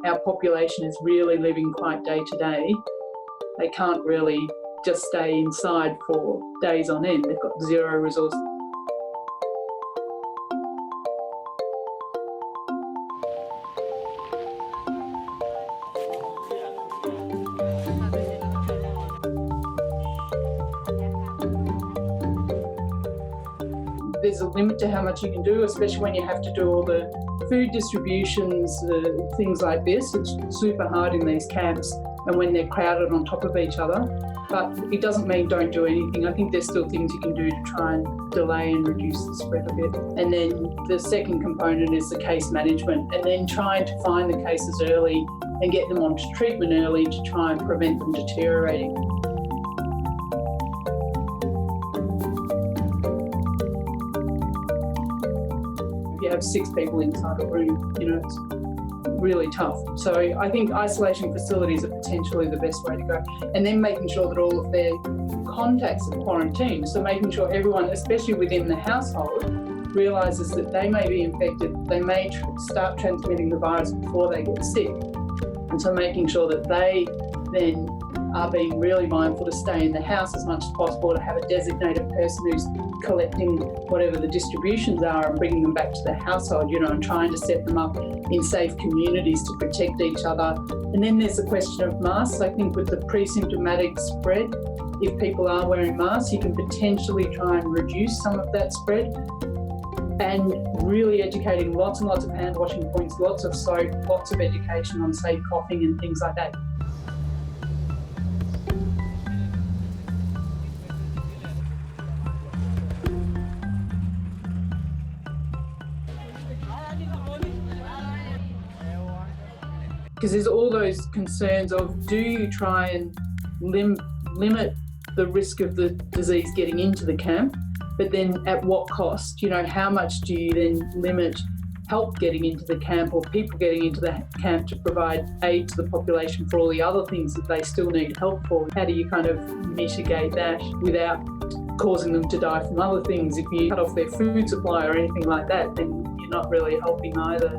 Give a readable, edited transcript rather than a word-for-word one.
our population is really living quite day to day, they can't really just stay inside for days on end. They've got zero resources. There's a limit to how much you can do, especially when you have to do all the food distributions, things like this. It's super hard in these camps and when they're crowded on top of each other. But it doesn't mean don't do anything. I think there's still things you can do to try and delay and reduce the spread a bit. And then the second component is the case management, and then trying to find the cases early and get them onto treatment early to try and prevent them deteriorating. If you have 6 people inside a room, it's really tough. So I think isolation facilities are potentially the best way to go. And then making sure that all of their contacts are quarantined. So making sure everyone, especially within the household, realises that they may be infected, they may start transmitting the virus before they get sick. And so making sure that they then are being really mindful to stay in the house as much as possible, to have a designated person who's collecting whatever the distributions are and bringing them back to the household, and trying to set them up in safe communities to protect each other. And then there's the question of masks. I think with the pre-symptomatic spread, if people are wearing masks, you can potentially try and reduce some of that spread. And really educating, lots and lots of hand washing points, lots of soap, lots of education on safe coughing and things like that. Because there's all those concerns of, do you try and limit the risk of the disease getting into the camp, but then at what cost? How much do you then limit help getting into the camp or people getting into the camp to provide aid to the population for all the other things that they still need help for? How do you kind of mitigate that without causing them to die from other things? If you cut off their food supply or anything like that, then you're not really helping either.